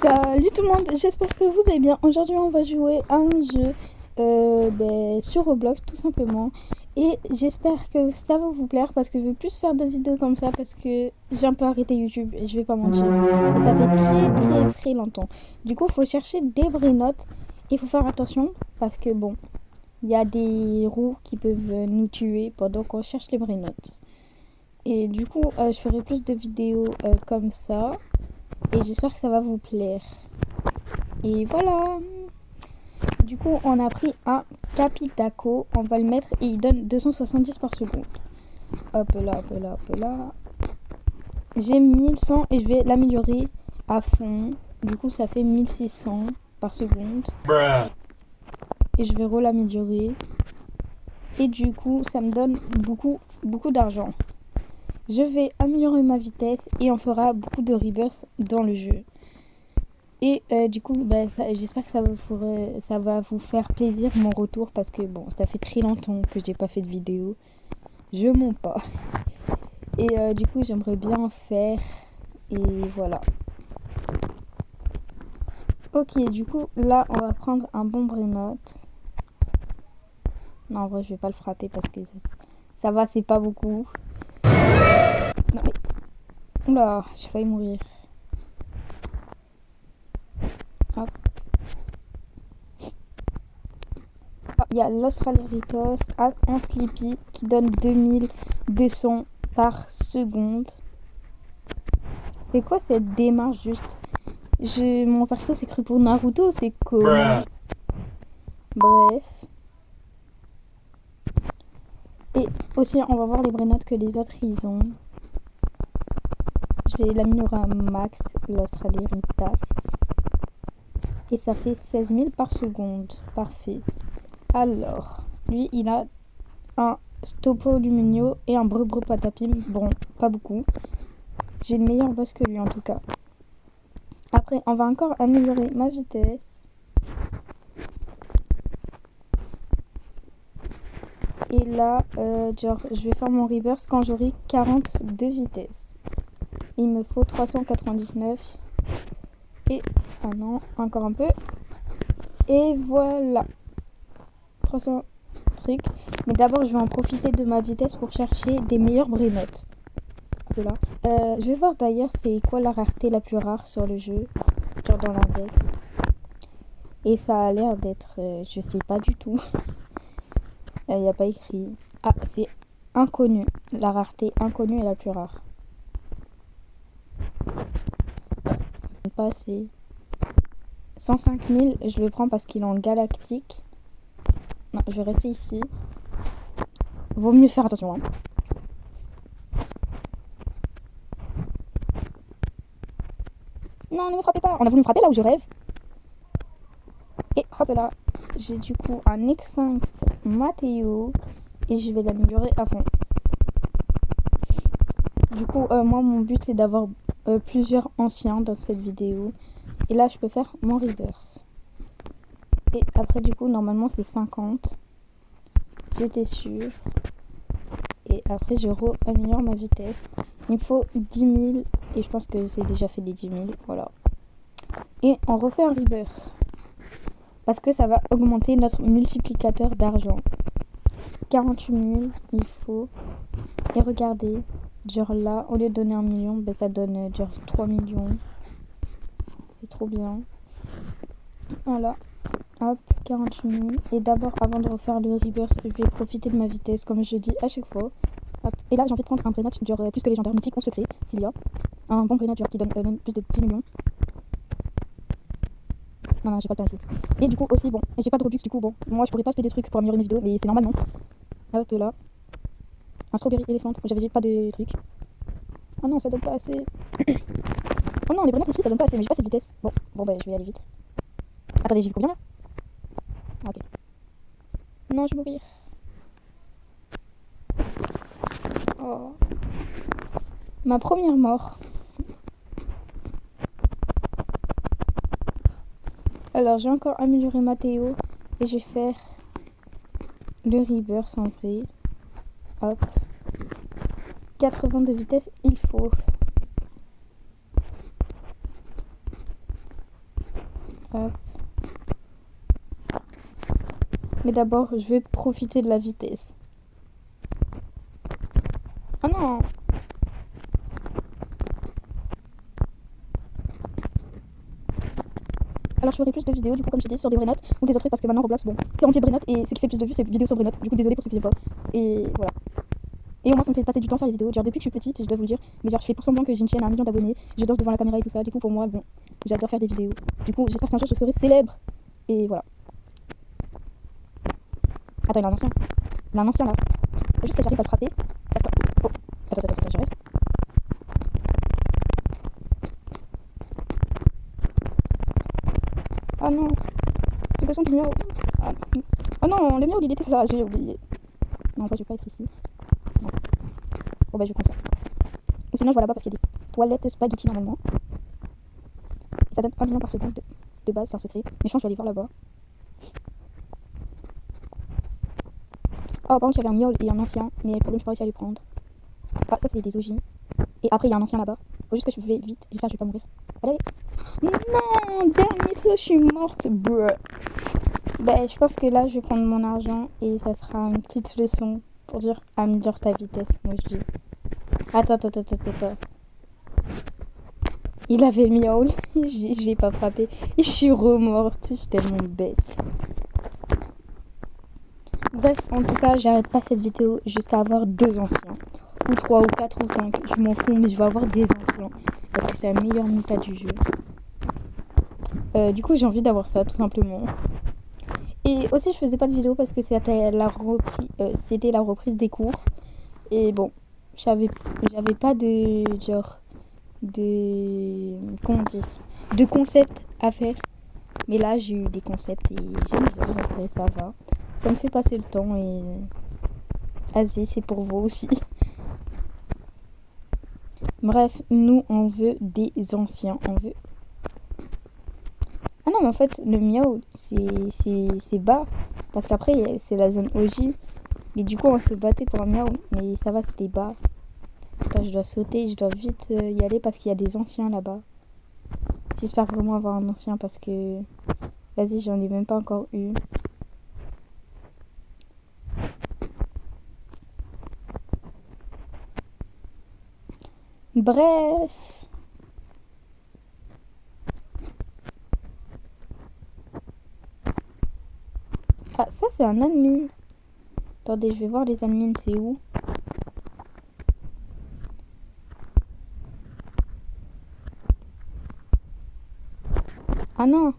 Salut tout le monde, j'espère que vous allez bien. Aujourd'hui on va jouer à un jeu sur Roblox tout simplement. Et j'espère que ça va vous plaire parce que je veux plus faire de vidéos comme ça parce que j'ai un peu arrêté YouTube et je vais pas mentir. Et ça fait très longtemps. Du coup il faut chercher des vraies notes et il faut faire attention parce que bon, il y a des roues qui peuvent nous tuer pendant qu'on cherche les vraies notes. Et du coup je ferai plus de vidéos comme ça. Et j'espère que ça va vous plaire. Et voilà. Du coup, on a pris un Capitaco. On va le mettre et il donne 270 par seconde. Hop là, hop là, hop là. J'ai 1100 et je vais l'améliorer à fond. Du coup, ça fait 1600 par seconde. Et je vais l'améliorer. Et du coup, ça me donne beaucoup d'argent. Je vais améliorer ma vitesse et on fera beaucoup de rebirths dans le jeu. Et du coup, j'espère que ça va vous faire plaisir mon retour parce que bon, ça fait très longtemps que j'ai pas fait de vidéo. Je mens pas. Et du coup, j'aimerais bien en faire. Et voilà. Ok, du coup, là, on va prendre un bon Brainote. Non, en vrai, je vais pas le frapper parce que ça va, c'est pas beaucoup. Non, mais... Oula, j'ai failli mourir. Hop. Il y a l'Australeritos en Sleepy qui donne 2200 par seconde. C'est quoi cette démarche juste? Mon perso c'est cru pour Naruto, c'est comment? Bref. Et aussi on va voir les vraies notes que les autres ils ont. Je vais l'améliorer à max, l'Australeritas. Et ça fait 16 000 par seconde. Parfait. Alors, lui il a un Stopo Luminio et un Brubru Patapim. Bon, pas beaucoup. J'ai le meilleur boss que lui en tout cas. Après, on va encore améliorer ma vitesse. Et là, je vais faire mon reverse quand j'aurai 42 vitesses. Il me faut 399. Et, ah non, encore un peu. Et voilà. 300 trucs. Mais d'abord, je vais en profiter de ma vitesse pour chercher des meilleures Brainotes. Voilà. Je vais voir d'ailleurs c'est quoi la rareté la plus rare sur le jeu. Genre dans l'index. Et ça a l'air d'être... je sais pas du tout. Il n'y a pas écrit. Ah, c'est inconnu. La rareté inconnue est la plus rare. Pas assez. 105 000, je le prends parce qu'il est en galactique. Non, je vais rester ici. Vaut mieux faire attention. Hein. Non, ne me frappez pas. On a voulu me frapper là où je rêve. Et hop là. J'ai du coup un X5 Matteo. Et je vais l'améliorer à fond. Du coup, moi, mon but, c'est d'avoir plusieurs anciens dans cette vidéo. Et là, je peux faire mon reverse. Et après, du coup, normalement, c'est 50. J'étais sûre. Et après, je améliore ma vitesse. Il me faut 10 000. Et je pense que c'est déjà fait les 10 000. Voilà. Et on refait un reverse. Parce que ça va augmenter notre multiplicateur d'argent. 48 000, il faut. Et regardez. Genre là, au lieu de donner 1 million, ben ça donne genre 3 millions. C'est trop bien. Voilà. Hop, 48 000. Et d'abord, avant de refaire le reverse, je vais profiter de ma vitesse, comme je dis à chaque fois. Hop. Et là, j'ai envie de prendre un vrai match, genre plus que légendaire, mythique ou secret, s'il y a. Un bon vrai match, qui donne même plus de 10 millions. Non, j'ai pas le temps ici. Et du coup, aussi, bon, j'ai pas de Robux, du coup, bon, moi je pourrais pas acheter des trucs pour améliorer mes vidéos, mais c'est normal, non? Hop là. Un strawberry éléphant, j'avais pas de trucs. Oh non, ça donne pas assez. Oh non, les brillants ici, ça donne pas assez, mais j'ai pas assez de vitesse. Bon, bah, je vais aller vite. Attendez, j'ai vu combien là? Ah, ok. Non, je vais mourir. Oh. Ma première mort. Alors, j'ai encore amélioré Matteo et je vais faire le reverse en vrai. Hop. 80 de vitesse, il faut. Hop. Mais d'abord, je vais profiter de la vitesse. Ah non! Alors je ferai plus de vidéos du coup comme je dis sur des vraies notes ou des autres trucs parce que maintenant Roblox bon c'est rempli de vraies notes et ce qui fait plus de vues c'est vidéos sur vraies notes. Du coup désolé pour ceux qui n'aiment pas. Et voilà. Et au moins ça me fait passer du temps à faire les vidéos. Genre depuis que je suis petite je dois vous le dire. Mais genre je fais pour semblant que j'ai une chaîne à 1 million d'abonnés. Je danse devant la caméra et tout ça. Du coup pour moi bon j'adore faire des vidéos. Du coup j'espère qu'un jour je serai célèbre. Et voilà. Attends il y a un ancien. Il y a un ancien là. Faut juste que j'arrive à le frapper. Parce que... Oh. Attends j'arrive. Ah non. C'est pas son du miaou. Ah. Oh non le miaou il était là. J'ai oublié. Non en fait je vais pas être ici. Non. Bon bah je prends ça. Ou sinon je vois là-bas parce qu'il y a des toilettes spaghetti normalement. Et ça donne 1 million par seconde de base, c'est un secret. Mais je pense que je vais aller voir là-bas. Oh par contre il y avait un miaul et un ancien. Mais le problème je n'ai pas réussi à les prendre. Ah ça c'est des ogis. Et après il y a un ancien là-bas. Faut juste que je vais vite, j'espère que je vais pas mourir. Allez, allez. Non, dernier saut, je suis morte. Bruh. Ben je pense que là je vais prendre mon argent et ça sera une petite leçon pour dire améliore ta vitesse. Moi je dis. Attends. Il avait le miaul, j'ai pas frappé. Et je suis remorte, je suis tellement bête. Bref, en tout cas, j'arrête pas cette vidéo jusqu'à avoir 2 anciens. Ou 3, ou 4, ou 5. Je m'en fous, mais je vais avoir des anciens. Parce que c'est la meilleure méta du jeu. Du coup, j'ai envie d'avoir ça, tout simplement. Et aussi, je faisais pas de vidéo parce que c'était la reprise des cours. Et bon, j'avais pas de genre comment dire, de concept à faire. Mais là, j'ai eu des concepts et j'aime bien. Après, ça va. Ça me fait passer le temps et vas-y, c'est pour vous aussi. Bref, nous, on veut des anciens. On veut... Ah non, mais en fait, le miaou, c'est bas. Parce qu'après, c'est la zone OG. Mais du coup, on se battait pour un miaou. Mais ça va, c'était bas. Attends, je dois sauter. Je dois vite y aller parce qu'il y a des anciens là-bas. J'espère vraiment avoir un ancien parce que... Vas-y, j'en ai même pas encore eu. Bref. Ah, ça c'est un admin. Attendez, je vais voir les admins, c'est où? Ah non.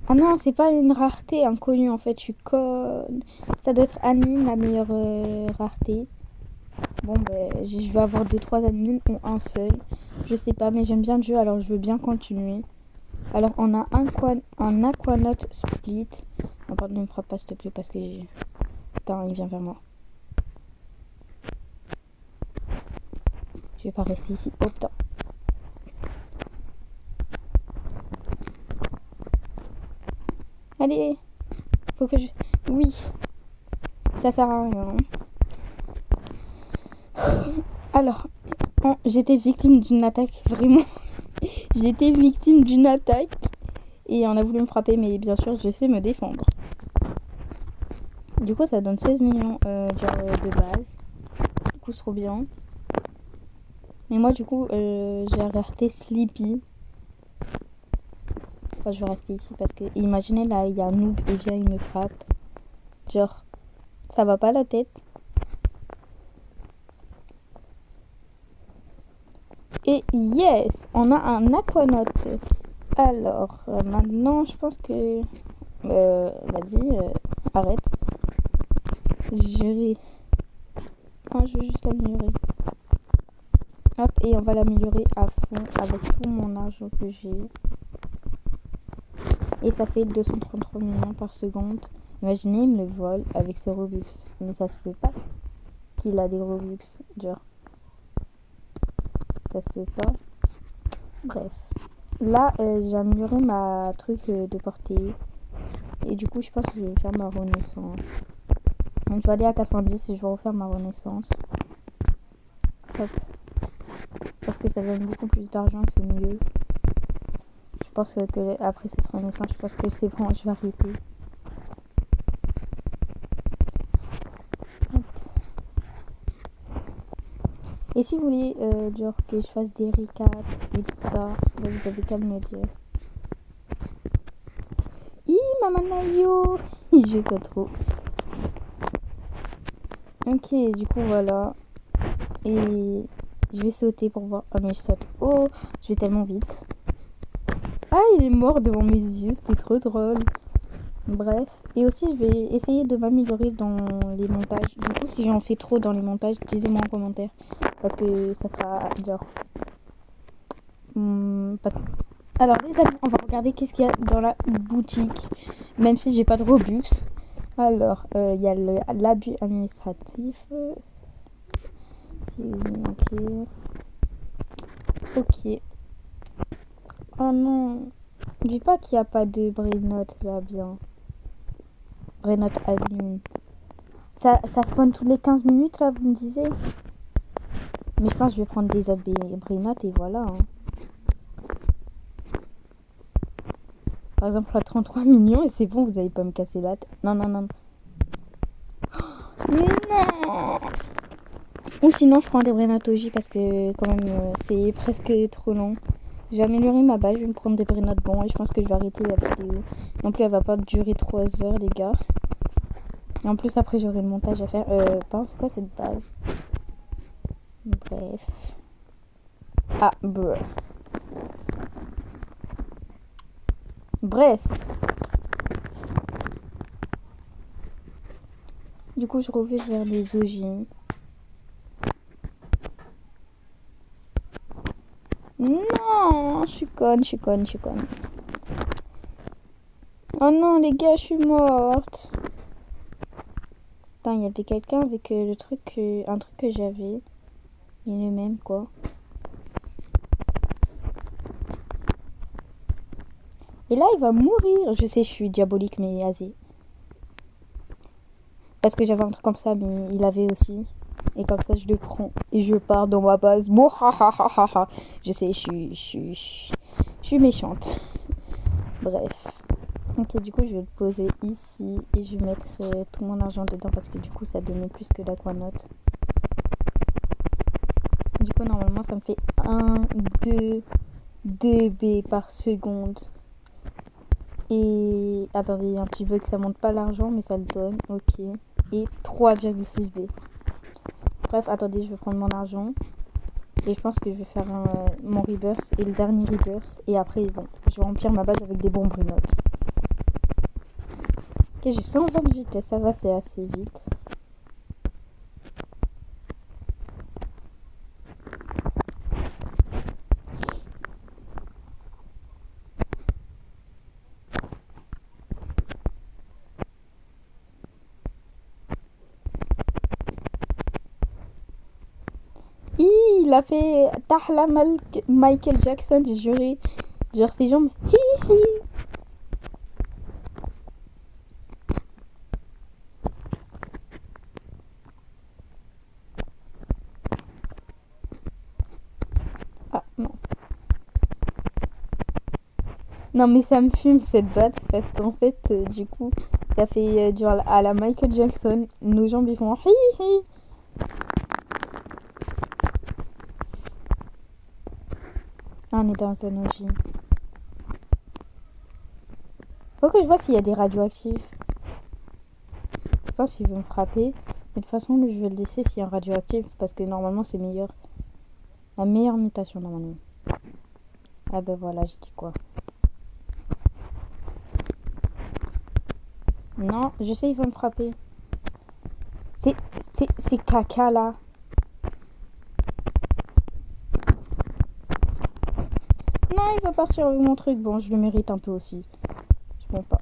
Ah non, c'est pas une rareté inconnue en fait, je suis conne. Ça doit être admin la meilleure rareté. Bon ben, je vais avoir 2-3 admins ou un seul. Je sais pas, mais j'aime bien le jeu, alors je veux bien continuer. Alors on a un Aquanaut Split. Non pardon, ne me frappe pas s'il te plaît parce que j'ai... Attends, il vient vers moi. Je vais pas rester ici. Oh putain. Allez. Faut que je... Oui. Ça sert à rien. Alors, j'étais victime d'une attaque, vraiment. J'étais victime d'une attaque. Et on a voulu me frapper, mais bien sûr, je sais me défendre. Du coup, ça donne 16 millions de base. Du coup, c'est trop bien. Mais moi, du coup, j'ai arrêté Sleepy. Enfin, je vais rester ici parce que... Imaginez, là, il y a un noob et vient, il me frappe. Genre, ça va pas la tête. Et yes, on a un Aquanaut. Alors, maintenant, je pense que... vas-y, arrête. Je veux juste l'améliorer. Hop, et on va l'améliorer à fond avec tout mon argent que j'ai. Et ça fait 233 millions par seconde. Imaginez, il me le vole avec ses Robux. Mais ça se peut pas qu'il a des Robux. Genre, ça se peut pas. Bref. Là, j'ai amélioré ma truc de portée. Et du coup, je pense que je vais faire ma renaissance. Donc, je vais aller à 90 et je vais refaire ma renaissance. Hop. Parce que ça donne beaucoup plus d'argent et c'est mieux. Je pense que après cette renaissance, je pense que c'est bon, je vais arrêter. Hop. Et si vous voulez genre que je fasse des recaps et tout ça, bah, vous avez qu'à me le dire. Maman Nayo. Je sais trop. Ok, du coup voilà. Et je vais sauter pour voir. Ah mais je saute. Oh, je vais tellement vite. Ah, il est mort devant mes yeux, c'était trop drôle. Bref. Et aussi, je vais essayer de m'améliorer dans les montages. Du coup, si j'en fais trop dans les montages, disez-moi en commentaire. Parce que ça sera genre... Alors les amis, on va regarder qu'est-ce qu'il y a dans la boutique. Même si j'ai pas de Robux. Alors, il y a l'abus administratif. Ok. Ok. Oh non. Dis pas qu'il n'y a pas de Brainote là, bien. Brainote admin. Ça spawn toutes les 15 minutes là, vous me disiez. Mais je pense que je vais prendre des autres Brainote et voilà. Hein. Par exemple, à 33 millions et c'est bon, vous allez pas me casser la tête. Non, non, non. Non. Ou sinon, je prends des Brainote OG parce que quand même, c'est presque trop long. Je vais améliorer ma base, je vais me prendre des Brainote bons et je pense que je vais arrêter la vidéo. Non plus, elle va pas durer 3 heures, les gars. Et en plus, après, j'aurai le montage à faire. Pardon, c'est quoi cette base? Bref. Ah, bruh. Bref. Du coup, je reviens vers les OG. Non, je suis conne. Oh non, les gars, je suis morte. Attends, il y avait quelqu'un avec le truc, un truc que j'avais. Il est le même, quoi. Et là, il va mourir. Je sais, je suis diabolique, mais vas-y. Parce que j'avais un truc comme ça, mais il avait aussi. Et comme ça, je le prends. Et je pars dans ma base. Je sais, je suis méchante. Bref. Ok, du coup, je vais le poser ici. Et je vais mettre tout mon argent dedans. Parce que du coup, ça donnait plus que l'Aquanote. Du coup, normalement, ça me fait 2 B par seconde. Et attendez, il y a un petit bug, ça monte pas l'argent, mais ça le donne. Ok. Et 3,6 B. Bref, attendez, je vais prendre mon argent. Et je pense que je vais faire mon reverse et le dernier reverse. Et après, bon, je vais remplir ma base avec des bons Brainote. Ok, j'ai 120 de vitesse, ça va, c'est assez vite. Il a fait Tahla Michael Jackson, j'ai juré. Genre ses jambes. Hi hi. Ah non. Non mais ça me fume cette batte parce qu'en fait du coup ça fait genre à la Michael Jackson. Nos jambes ils font hi hi. Ah, on est dans un OG. Faut que je vois s'il y a des radioactifs. Je pense qu'il veut me frapper. Mais de toute façon, je vais le laisser s'il y a un radioactif. Parce que normalement, c'est meilleur. La meilleure mutation, normalement. Ah ben voilà, j'ai dit quoi. Non, je sais, il va me frapper. C'est caca, là. Non, il va partir avec mon truc. Bon, je le mérite un peu aussi. Je pense pas.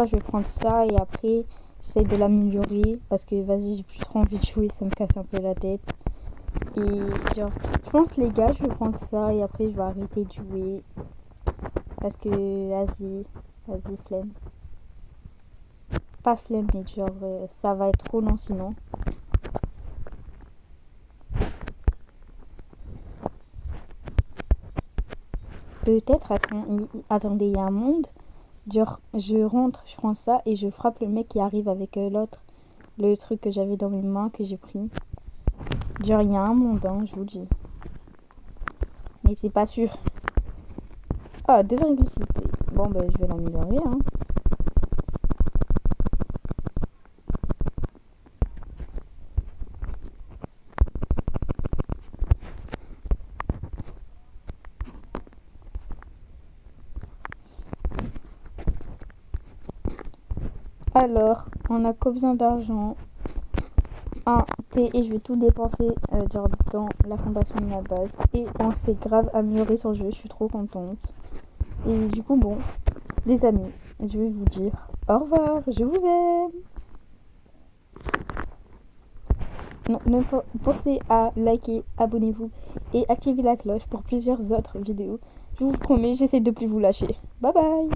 Je vais prendre ça et après j'essaie de l'améliorer parce que vas-y, j'ai plus trop envie de jouer, ça me casse un peu la tête. Et genre, je pense les gars, je vais prendre ça et après je vais arrêter de jouer parce que vas-y, flemme. Pas flemme, mais genre ça va être trop long sinon. Peut-être, attendez, il y a un monde. Genre, je rentre, je prends ça et je frappe le mec qui arrive avec l'autre. Le truc que j'avais dans mes mains, que j'ai pris. Genre, il y a un monde, hein, je vous le dis. Mais c'est pas sûr. Ah, 2,6. Bon, ben, je vais l'améliorer, hein. Alors, on a combien d'argent? 1 T et je vais tout dépenser genre dans la fondation de la base. Et on s'est grave amélioré sur le jeu, je suis trop contente. Et du coup, bon, les amis, je vais vous dire au revoir, je vous aime. Non, pensez à liker, abonnez-vous et activez la cloche pour plusieurs autres vidéos. Je vous promets, j'essaie de plus vous lâcher. Bye bye.